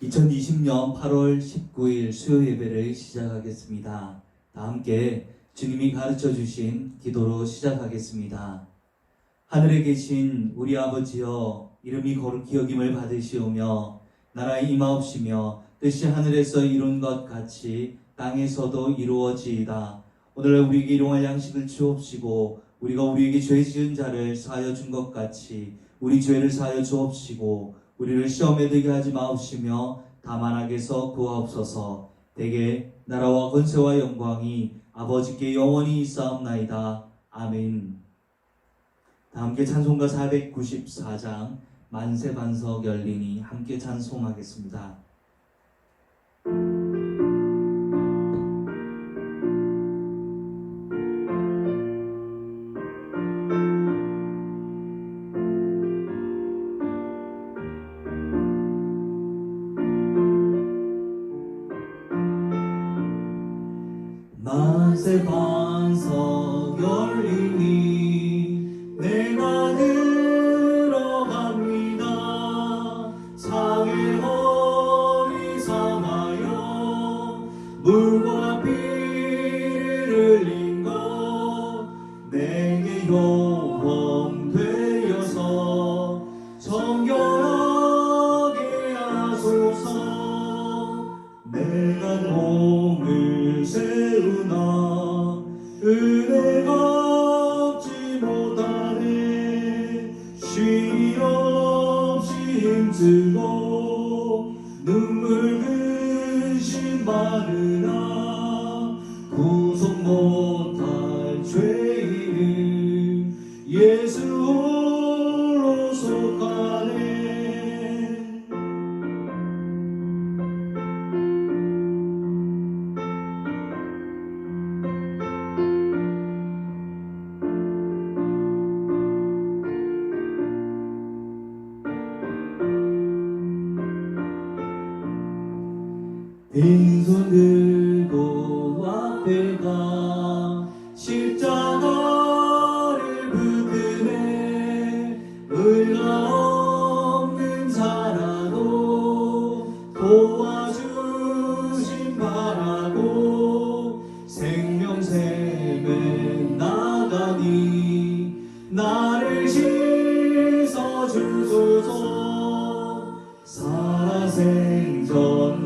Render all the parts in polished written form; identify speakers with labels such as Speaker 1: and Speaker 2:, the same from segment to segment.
Speaker 1: 2020년 8월 19일 수요 예배를 시작하겠습니다. 다 함께 주님이 가르쳐 주신 기도로 시작하겠습니다. 하늘에 계신 우리 아버지여, 이름이 거룩히 여김을 받으시오며 나라의 임하옵시며 뜻이 하늘에서 이룬 것 같이 땅에서도 이루어지이다. 오늘날 우리에게 일용할 양식을 주옵시고 우리가 우리에게 죄 지은 자를 사하여 준 것 같이 우리 죄를 사하여 주옵시고 우리를 시험에 들게 하지 마옵시며 다만 악에서 구하옵소서. 대개 나라와 권세와 영광이 아버지께 영원히 있사옵나이다. 아멘. 다 함께 찬송가 494장 만세 반석 열리니 함께 찬송하겠습니다. 만세 반석 열리니 내가 들어갑니다. 상의 허리 상하여 물과 피를 흘린 것 내게 영원 되어서 정결하게 하소서. 내가 몸을 세우나 은혜 갚지 못하네. 쉼 없이 힘쓰고 눈물 근심 많으나 구속 못할 죄인을 예수 홀로 속하네. 빈손 들고 앞에 가 십자가를 붙드네. 의가 없는 자라도 도와주심 바라고 생명샘에 나가니 나를 씻어주소서. 살아생전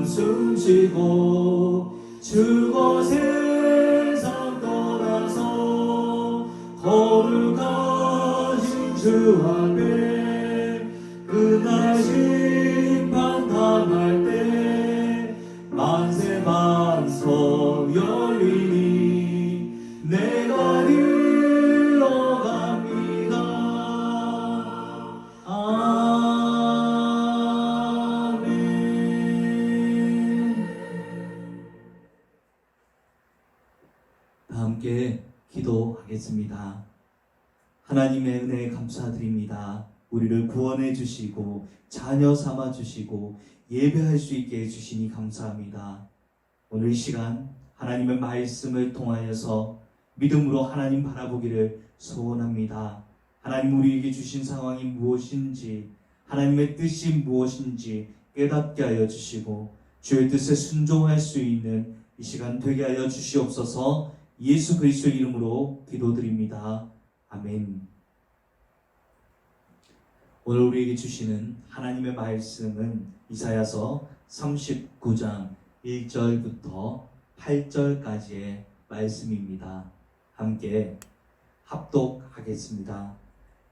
Speaker 1: 숨쉬고 죽어 세상 떠나서 거룩하신 주 앞에 그날 심판 당할 때 만세 반석 열리니 내가 들어갑니다. 함께 기도하겠습니다. 하나님의 은혜에 감사드립니다. 우리를 구원해 주시고 자녀 삼아 주시고 예배할 수 있게 해 주시니 감사합니다. 오늘 이 시간 하나님의 말씀을 통하여서 믿음으로 하나님 바라보기를 소원합니다. 하나님 우리에게 주신 상황이 무엇인지, 하나님의 뜻이 무엇인지 깨닫게 하여 주시고 주의 뜻에 순종할 수 있는 이 시간 되게 하여 주시옵소서. 예수 그리스도 이름으로 기도드립니다. 아멘. 오늘 우리에게 주시는 하나님의 말씀은 이사야서 39장 1절부터 8절까지의 말씀입니다. 함께 합독하겠습니다.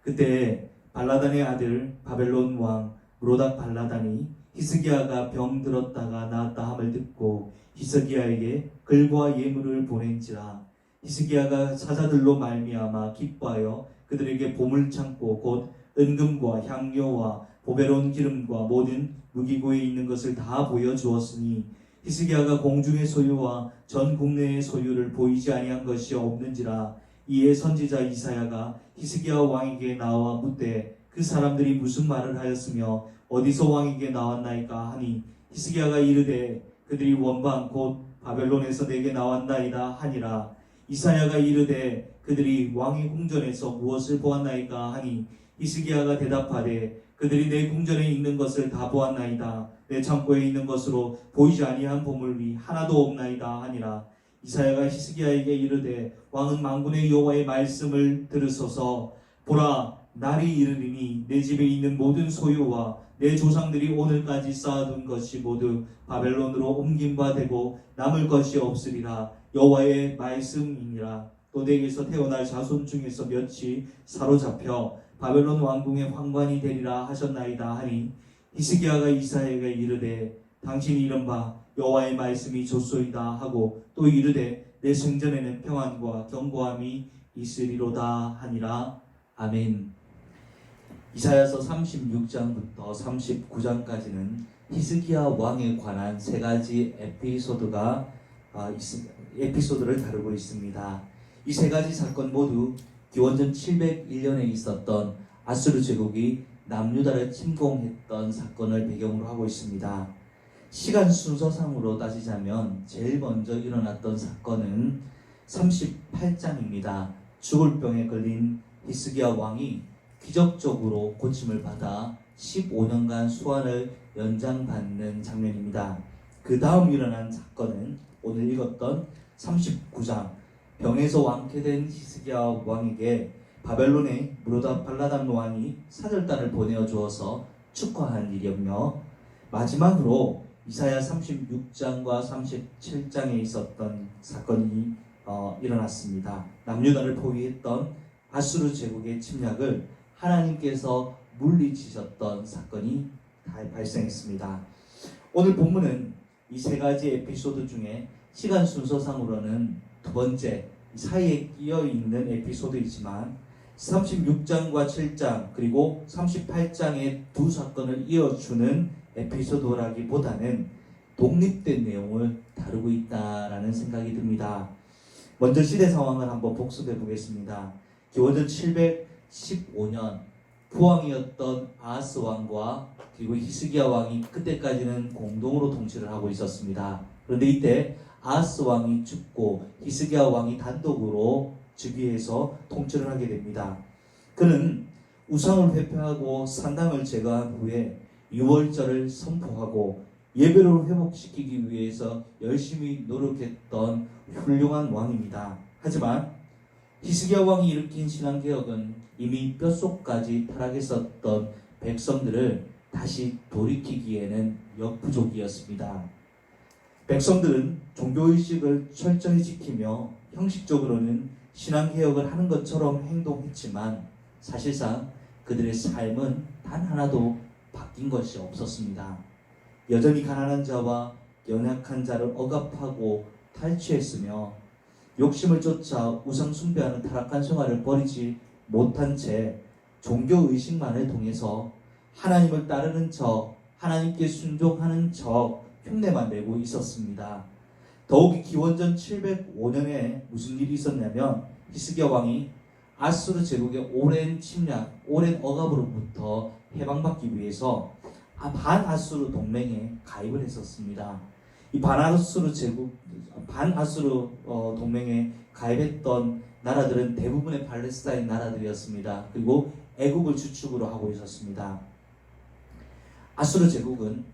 Speaker 1: 그때 발라단의 아들 바벨론 왕 무로닥 발라단이 히스기야가 병들었다가 나았다 함을 듣고 히스기야에게 글과 예물을 보낸지라. 히스기야가 사자들로 말미암아 기뻐하여 그들에게 보물창고 곧 은금과 향료와 보배로운 기름과 모든 무기고에 있는 것을 다 보여주었으니 히스기야가 공중의 소유와 전 국내의 소유를 보이지 아니한 것이 없는지라. 이에 선지자 이사야가 히스기야 왕에게 나와 묻되 그 사람들이 무슨 말을 하였으며 어디서 왕에게 나왔나이까 하니 히스기야가 이르되 그들이 원방 곧 바벨론에서 내게 나왔나이다 하니라. 이사야가 이르되 그들이 왕의 궁전에서 무엇을 보았나이까 하니 히스기야가 대답하되 그들이 내 궁전에 있는 것을 다 보았나이다. 내 창고에 있는 것으로 보이지 아니한 보물이 하나도 없나이다 하니라. 이사야가 히스기야에게 이르되 왕은 만군의 여호와의 말씀을 들으소서. 보라, 날이 이르리니 내 집에 있는 모든 소유와 내 조상들이 오늘까지 쌓아둔 것이 모두 바벨론으로 옮긴 바 되고 남을 것이 없으리라. 여호와의 말씀이니라. 또 내게서 태어날 자손 중에서 몇이 사로잡혀 바벨론 왕궁의 황관이 되리라 하셨나이다 하니 히스기야가 이사야에게 이르되 당신이 이른바 여호와의 말씀이 좋소이다 하고 또 이르되 내 생전에는 평안과 견고함이 있으리로다 하니라. 아멘. 이사야서 36장부터 39장까지는 히스기야 왕에 관한 세 가지 에피소드를 다루고 있습니다. 이 세 가지 사건 모두 기원전 701년에 있었던 아수르 제국이 남유다를 침공했던 사건을 배경으로 하고 있습니다. 시간 순서상으로 따지자면 제일 먼저 일어났던 사건은 38장입니다. 죽을 병에 걸린 히스기야 왕이 기적적으로 고침을 받아 15년간 수환을 연장받는 장면입니다. 그 다음 일어난 사건은 오늘 읽었던 39장, 병에서 완쾌된 히스기야 왕에게 바벨론의 무로다 발라단 왕이 사절단을 보내어 주어서 축하한 일이었며, 마지막으로 이사야 36장과 37장에 있었던 사건이 일어났습니다. 남유다를 포위했던 아수르 제국의 침략을 하나님께서 물리치셨던 사건이 발생했습니다. 오늘 본문은 이 세 가지 에피소드 중에 시간 순서상으로는 두 번째, 사이에 끼어 있는 에피소드이지만 36장과 7장 그리고 38장의 두 사건을 이어주는 에피소드라기보다는 독립된 내용을 다루고 있다라는 생각이 듭니다. 먼저 시대 상황을 한번 복습해 보겠습니다. 기원전 715년 후왕이었던 아하스 왕과 그리고 히스기야 왕이 그때까지는 공동으로 통치를 하고 있었습니다. 그런데 이때 아하스 왕이 죽고 히스기야 왕이 단독으로 즉위해서 통치를 하게 됩니다. 그는 우상을 회폐하고 산당을 제거한 후에 유월절을 선포하고 예배를 회복시키기 위해서 열심히 노력했던 훌륭한 왕입니다. 하지만 히스기야 왕이 일으킨 신앙개혁은 이미 뼛속까지 타락했었던 백성들을 다시 돌이키기에는 역부족이었습니다. 백성들은 종교의식을 철저히 지키며 형식적으로는 신앙개혁을 하는 것처럼 행동했지만 사실상 그들의 삶은 단 하나도 바뀐 것이 없었습니다. 여전히 가난한 자와 연약한 자를 억압하고 탈취했으며 욕심을 쫓아 우상 숭배하는 타락한 생활을 버리지 못한 채 종교의식만을 통해서 하나님을 따르는 척, 하나님께 순종하는 척 흉내만 내고 있었습니다. 더욱이 기원전 705년에 무슨 일이 있었냐면 히스기야 왕이 아수르 제국의 오랜 침략, 오랜 억압으로부터 해방받기 위해서 반아수르 동맹에 가입을 했었습니다. 이 반아수르 동맹에 가입했던 나라들은 대부분의 팔레스타인 나라들이었습니다. 그리고 애국을 주축으로 하고 있었습니다. 아수르 제국은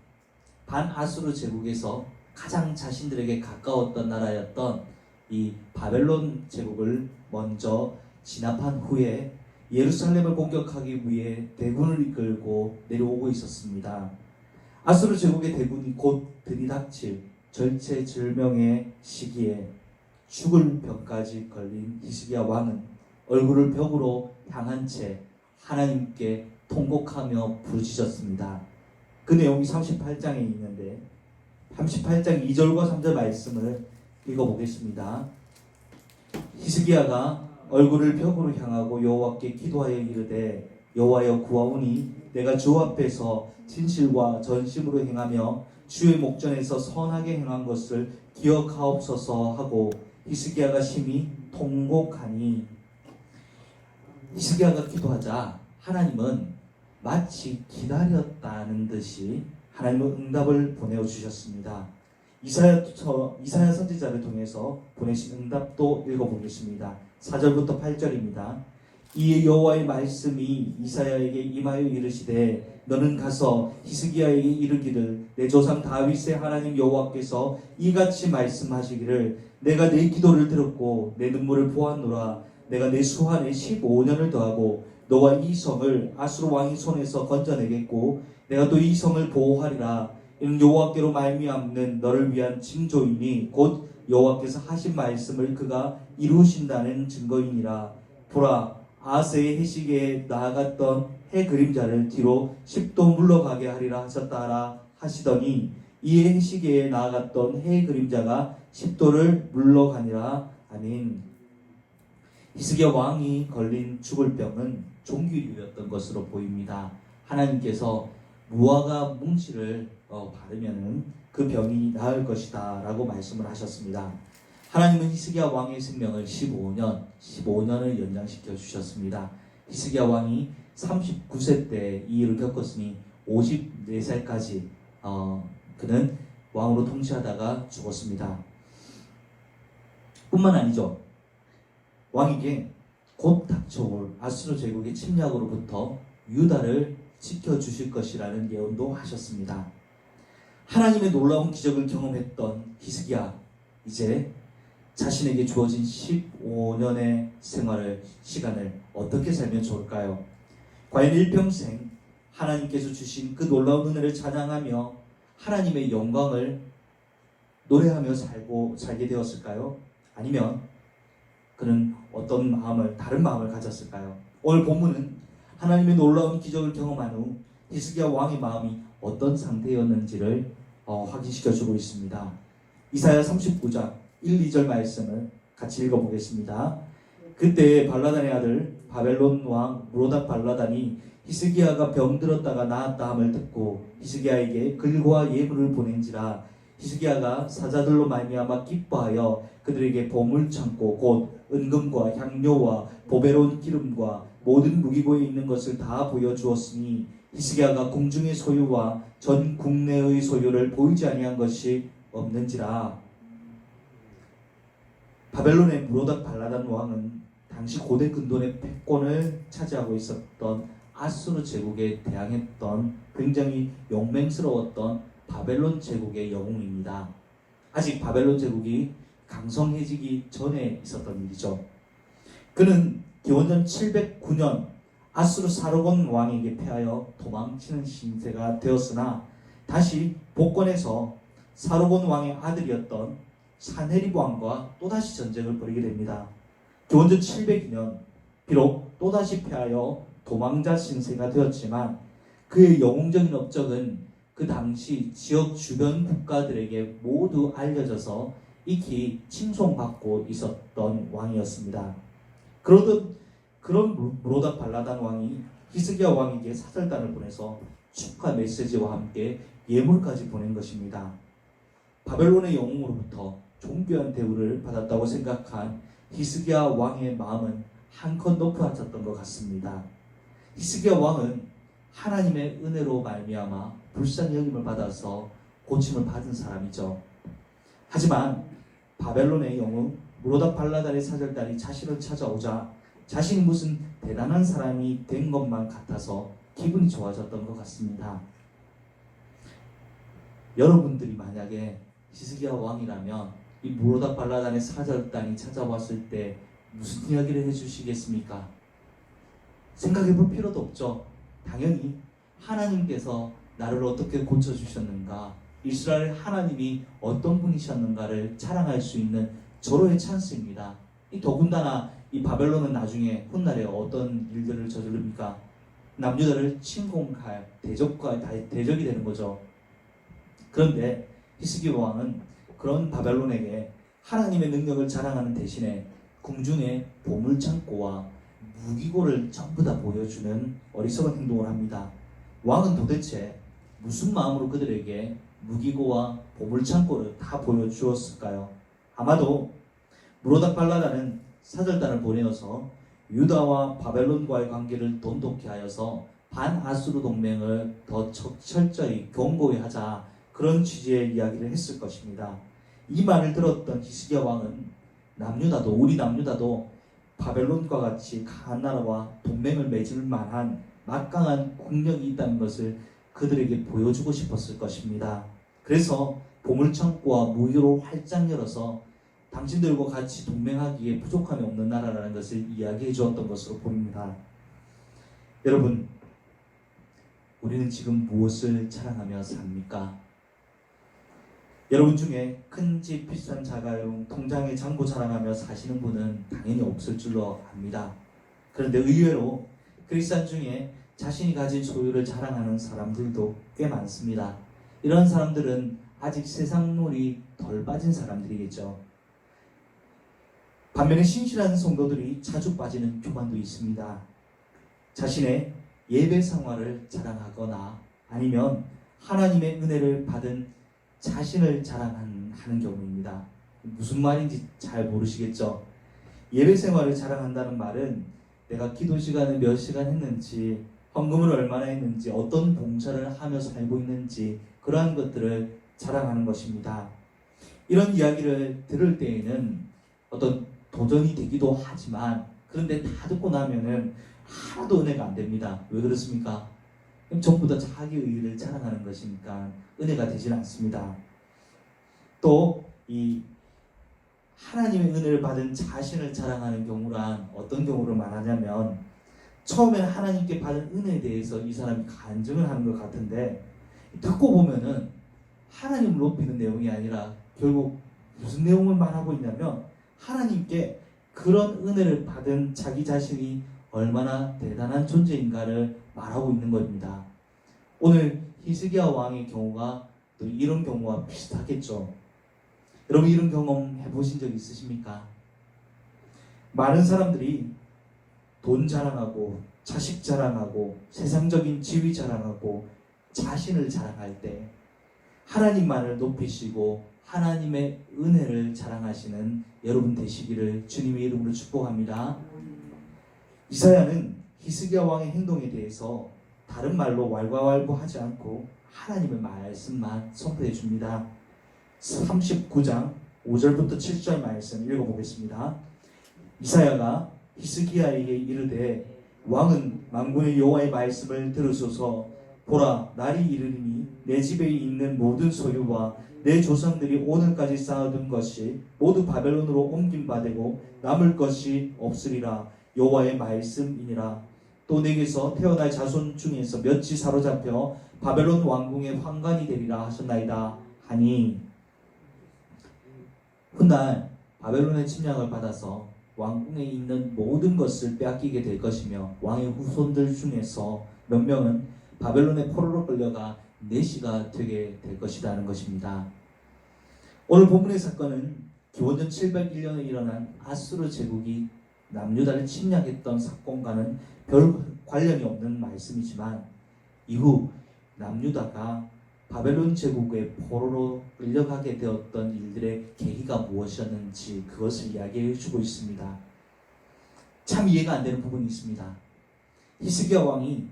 Speaker 1: 반아수르 제국에서 가장 자신들에게 가까웠던 나라였던 이 바벨론 제국을 먼저 진압한 후에 예루살렘을 공격하기 위해 대군을 이끌고 내려오고 있었습니다. 아수르 제국의 대군이 곧 들이닥칠 절체절명의 시기에 죽을 병까지 걸린 히스기야 왕은 얼굴을 벽으로 향한 채 하나님께 통곡하며 부르짖었습니다. 그 내용이 38장에 있는데 38장 2절과 3절 말씀을 읽어보겠습니다. 히스기야가 얼굴을 벽으로 향하고 여호와께 기도하여 이르되 여호와여 구하오니 내가 주 앞에서 진실과 전심으로 행하며 주의 목전에서 선하게 행한 것을 기억하옵소서 하고 히스기야가 심히 통곡하니, 히스기야가 기도하자 하나님은 마치 기다렸다는 듯이 하나님은 응답을 보내주셨습니다. 이사야 선지자를 통해서 보내신 응답도 읽어보겠습니다. 4절부터 8절입니다. 이 여호와의 말씀이 이사야에게 임하여 이르시되 너는 가서 히스기야에게 이르기를 내 조상 다윗의 하나님 여호와께서 이같이 말씀하시기를 내가 내 기도를 들었고 내 눈물을 보았노라. 내가 내 수한에 15년을 더하고 너와 이 성을 아수르 왕의 손에서 건져내겠고 내가 또 이 성을 보호하리라. 이는 여호와께로 말미암는 너를 위한 징조이니 곧 여호와께서 하신 말씀을 그가 이루신다는 증거이니라. 보라, 아하스의 해시계에 나아갔던 해 그림자를 뒤로 10도 물러가게 하리라 하셨다라 하시더니 이에 해시계에 나아갔던 해 그림자가 10도를 물러가니라. 아멘. 히스기야 왕이 걸린 죽을 병은 종기류였던 것으로 보입니다. 하나님께서 무화과 뭉치를 바르면은 그 병이 나을 것이다 라고 말씀을 하셨습니다. 하나님은 히스기야 왕의 생명을 15년을 연장시켜 주셨습니다. 히스기야 왕이 39세 때 이 일을 겪었으니 54살까지 그는 왕으로 통치하다가 죽었습니다. 뿐만 아니죠. 왕에게 곧 닥쳐올 아수르 제국의 침략으로부터 유다를 지켜주실 것이라는 예언도 하셨습니다. 하나님의 놀라운 기적을 경험했던 히스기야, 이제 자신에게 주어진 15년의 시간을 어떻게 살면 좋을까요? 과연 일평생 하나님께서 주신 그 놀라운 은혜를 찬양하며 하나님의 영광을 노래하며 살게 되었을까요? 아니면 그는 다른 마음을 가졌을까요? 오늘 본문은 하나님의 놀라운 기적을 경험한 후 히스기야 왕의 마음이 어떤 상태였는지를 확인시켜주고 있습니다. 이사야 39장 1, 2절 말씀을 같이 읽어보겠습니다. 그때 발라단의 아들 바벨론 왕 무로닥 발라단이 히스기야가 병들었다가 나았다 함을 듣고 히스기야에게 글과 예물을 보낸지라. 히스기야가 사자들로 말미암아 기뻐하여 그들에게 보물창고 곧 은금과 향료와 보배로운 기름과 모든 무기고에 있는 것을 다 보여주었으니 히스기야가 궁중의 소유와 전 국내의 소유를 보이지 아니한 것이 없는지라. 바벨론의 무로닥 발라단 왕은 당시 고대 근동의 패권을 차지하고 있었던 아수르 제국에 대항했던 굉장히 용맹스러웠던 바벨론 제국의 영웅입니다. 아직 바벨론 제국이 강성해지기 전에 있었던 일이죠. 그는 기원전 709년 아수르 사르곤 왕에게 패하여 도망치는 신세가 되었으나 다시 복권해서 사르곤 왕의 아들이었던 사네립 왕과 또다시 전쟁을 벌이게 됩니다. 기원전 702년 비록 또다시 패하여 도망자 신세가 되었지만 그의 영웅적인 업적은 그 당시 지역 주변 국가들에게 모두 알려져서 익히 칭송받고 있었던 왕이었습니다. 그런 무로닥 발라단 왕이 히스기야 왕에게 사절단을 보내서 축하 메시지와 함께 예물까지 보낸 것입니다. 바벨론의 영웅으로부터 존귀한 대우를 받았다고 생각한 히스기야 왕의 마음은 한껏 높아졌던 것 같습니다. 히스기야 왕은 하나님의 은혜로 말미암아 불쌍히 여김을 받아서 고침을 받은 사람이죠. 하지만 바벨론의 영웅 무로닥 발라단의 사절단이 자신을 찾아오자 자신이 무슨 대단한 사람이 된 것만 같아서 기분이 좋아졌던 것 같습니다. 여러분들이 만약에 히스기야 왕이라면 이 무로닥 발라단의 사절단이 찾아왔을 때 무슨 이야기를 해주시겠습니까? 생각해 볼 필요도 없죠. 당연히 하나님께서 나를 어떻게 고쳐주셨는가, 이스라엘 하나님이 어떤 분이셨는가를 자랑할 수 있는 절호의 찬스입니다. 더군다나 이 바벨론은 나중에 훗날에 어떤 일들을 저지릅니까? 남유다를 침공할 대적이 되는 거죠. 그런데 히스기야 왕은 그런 바벨론에게 하나님의 능력을 자랑하는 대신에 궁중의 보물창고와 무기고를 전부 다 보여주는 어리석은 행동을 합니다. 왕은 도대체 무슨 마음으로 그들에게 무기고와 보물창고를 다 보여주었을까요? 아마도 무로닥 발라단은 사절단을 보내어서 유다와 바벨론과의 관계를 돈독히 하여서 반아수르 동맹을 더 철저히 견고히 하자, 그런 취지의 이야기를 했을 것입니다. 이 말을 들었던 히스기야 왕은 우리 남유다도 바벨론과 같이 강한 나라와 동맹을 맺을 만한 막강한 국력이 있다는 것을 그들에게 보여주고 싶었을 것입니다. 그래서 보물창고와 무기로 활짝 열어서 당신들과 같이 동맹하기에 부족함이 없는 나라라는 것을 이야기해 주었던 것으로 보입니다. 여러분, 우리는 지금 무엇을 자랑하며 삽니까? 여러분 중에 큰 집 비싼 자가용 통장에 잔고 자랑하며 사시는 분은 당연히 없을 줄로 압니다. 그런데 의외로 크리스찬 중에 자신이 가진 소유를 자랑하는 사람들도 꽤 많습니다. 이런 사람들은 아직 세상놀이 덜 빠진 사람들이겠죠. 반면에 신실한 성도들이 자주 빠지는 교만도 있습니다. 자신의 예배 생활을 자랑하거나 아니면 하나님의 은혜를 받은 자신을 자랑하는 경우입니다. 무슨 말인지 잘 모르시겠죠? 예배 생활을 자랑한다는 말은 내가 기도 시간을 몇 시간 했는지, 헌금을 얼마나 했는지, 어떤 봉사를 하며 살고 있는지, 그러한 것들을 자랑하는 것입니다. 이런 이야기를 들을 때에는 어떤 도전이 되기도 하지만, 그런데 다 듣고 나면은 하나도 은혜가 안 됩니다. 왜 그렇습니까? 전부 다 자기 의의를 자랑하는 것이니까 은혜가 되질 않습니다. 또 이 하나님의 은혜를 받은 자신을 자랑하는 경우란 어떤 경우를 말하냐면, 처음에는 하나님께 받은 은혜에 대해서 이 사람이 간증을 하는 것 같은데 듣고 보면은 하나님을 높이는 내용이 아니라 결국 무슨 내용을 말하고 있냐면, 하나님께 그런 은혜를 받은 자기 자신이 얼마나 대단한 존재인가를 말하고 있는 겁니다. 오늘 히스기야 왕의 경우가 또 이런 경우와 비슷하겠죠. 여러분, 이런 경험 해보신 적 있으십니까? 많은 사람들이 돈 자랑하고 자식 자랑하고 세상적인 지위 자랑하고 자신을 자랑할 때 하나님만을 높이시고 하나님의 은혜를 자랑하시는 여러분 되시기를 주님의 이름으로 축복합니다. 이사야는 히스기야 왕의 행동에 대해서 다른 말로 왈가왈부하지 않고 하나님의 말씀만 선포해 줍니다. 39장 5절부터 7절 말씀 읽어보겠습니다. 이사야가 히스기야에게 이르되 왕은 만군의 여호와의 말씀을 들으소서. 보라, 날이 이르리니 내 집에 있는 모든 소유와 내 조상들이 오늘까지 쌓아둔 것이 모두 바벨론으로 옮김받고 남을 것이 없으리라. 여호와의 말씀이니라. 또 내게서 태어날 자손 중에서 몇이 사로잡혀 바벨론 왕궁의 환관이 되리라 하셨나이다 하니, 훗날 바벨론의 침략을 받아서 왕궁에 있는 모든 것을 빼앗기게 될 것이며 왕의 후손들 중에서 몇 명은 바벨론의 포로로 끌려가 내시가 되게 될 것이라는 것입니다. 오늘 본문의 사건은 기원전 701년에 일어난 아수르 제국이 남유다를 침략했던 사건과는 별 관련이 없는 말씀이지만, 이후 남유다가 바벨론 제국의 포로로 끌려가게 되었던 일들의 계기가 무엇이었는지 그것을 이야기해 주고 있습니다. 참 이해가 안 되는 부분이 있습니다. 히스기야 왕이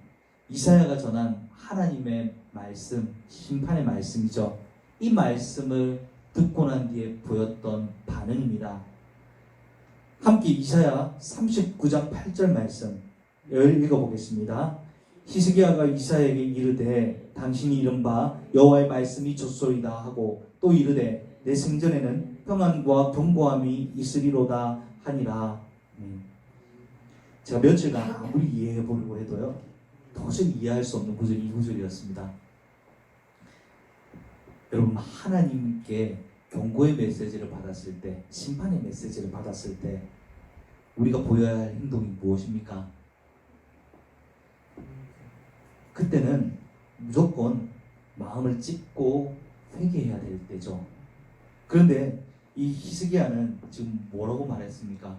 Speaker 1: 이사야가 전한 하나님의 말씀, 심판의 말씀이죠. 이 말씀을 듣고 난 뒤에 보였던 반응입니다. 함께 이사야 39장 8절 말씀 읽어보겠습니다. 히스기야가 이사야에게 이르되 당신이 이른바 여호와의 말씀이 좋소이다 하고, 또 이르되 내 생전에는 평안과 견고함이 있으리로다 하니라. 제가 며칠간 아무리 이해해 보려고 해도요 도저히 이해할 수 없는 구절이 이 구절이었습니다. 여러분, 하나님께 경고의 메시지를 받았을 때, 심판의 메시지를 받았을 때 우리가 보여야 할 행동이 무엇입니까? 그때는 무조건 마음을 찢고 회개해야 될 때죠. 그런데 이 히스기야는 지금 뭐라고 말했습니까?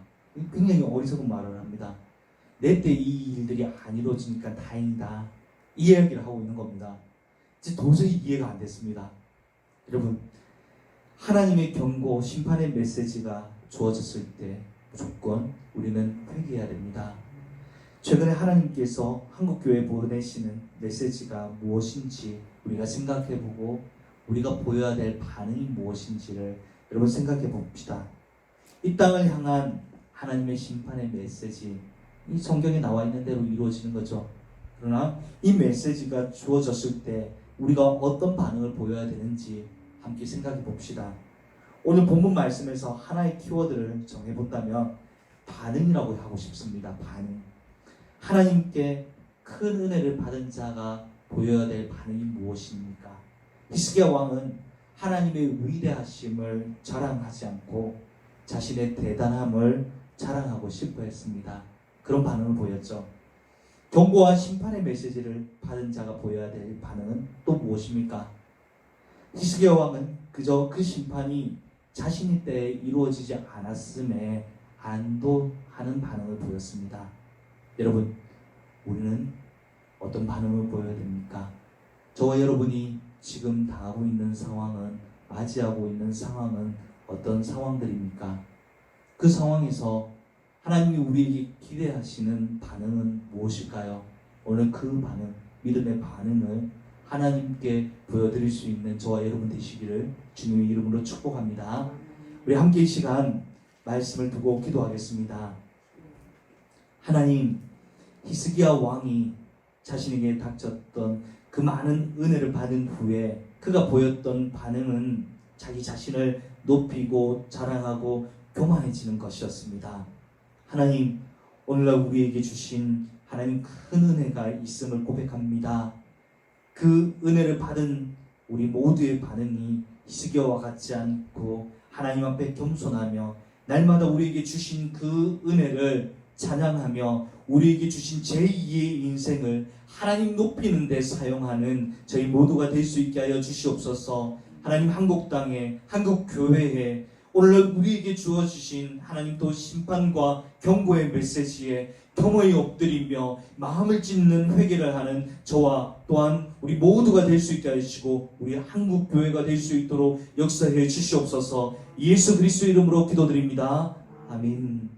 Speaker 1: 굉장히 어리석은 말을 합니다. 내 때 이 일들이 안 이루어지니까 다행이다, 이 이야기를 하고 있는 겁니다. 도저히 이해가 안 됐습니다. 여러분, 하나님의 경고, 심판의 메시지가 주어졌을 때 무조건 우리는 회개해야 됩니다. 최근에 하나님께서 한국교회에 보내시는 메시지가 무엇인지 우리가 생각해보고 우리가 보여야 될 반응이 무엇인지를 여러분 생각해 봅시다. 이 땅을 향한 하나님의 심판의 메시지, 이 성경에 나와 있는 대로 이루어지는 거죠. 그러나 이 메시지가 주어졌을 때 우리가 어떤 반응을 보여야 되는지 함께 생각해 봅시다. 오늘 본문 말씀에서 하나의 키워드를 정해본다면 반응이라고 하고 싶습니다. 반응. 하나님께 큰 은혜를 받은 자가 보여야 될 반응이 무엇입니까? 히스기야 왕은 하나님의 위대하심을 자랑하지 않고 자신의 대단함을 자랑하고 싶어 했습니다. 그런 반응을 보였죠. 경고와 심판의 메시지를 받은 자가 보여야 될 반응은 또 무엇입니까? 히스기야 왕은 그저 그 심판이 자신의 때에 이루어지지 않았음에 안도하는 반응을 보였습니다. 여러분, 우리는 어떤 반응을 보여야 됩니까? 저와 여러분이 지금 당하고 있는 상황은, 맞이하고 있는 상황은 어떤 상황들입니까? 그 상황에서 하나님이 우리에게 기대하시는 반응은 무엇일까요? 오늘 그 반응, 믿음의 반응을 하나님께 보여드릴 수 있는 저와 여러분 되시기를 주님의 이름으로 축복합니다. 우리 함께 이 시간 말씀을 두고 기도하겠습니다. 하나님, 히스기야 왕이 자신에게 닥쳤던 그 많은 은혜를 받은 후에 그가 보였던 반응은 자기 자신을 높이고 자랑하고 교만해지는 것이었습니다. 하나님, 오늘날 우리에게 주신 하나님 큰 은혜가 있음을 고백합니다. 그 은혜를 받은 우리 모두의 반응이 히스기야와 같지 않고 하나님 앞에 겸손하며 날마다 우리에게 주신 그 은혜를 찬양하며 우리에게 주신 제2의 인생을 하나님 높이는 데 사용하는 저희 모두가 될 수 있게 하여 주시옵소서. 하나님, 한국 땅에, 한국 교회에 오늘날 우리에게 주어주신 하나님 또 심판과 경고의 메시지에 겸허히 엎드리며 마음을 찢는 회개를 하는 저와 또한 우리 모두가 될 수 있게 하시고 우리 한국 교회가 될 수 있도록 역사해 주시옵소서. 예수 그리스도 이름으로 기도드립니다. 아멘.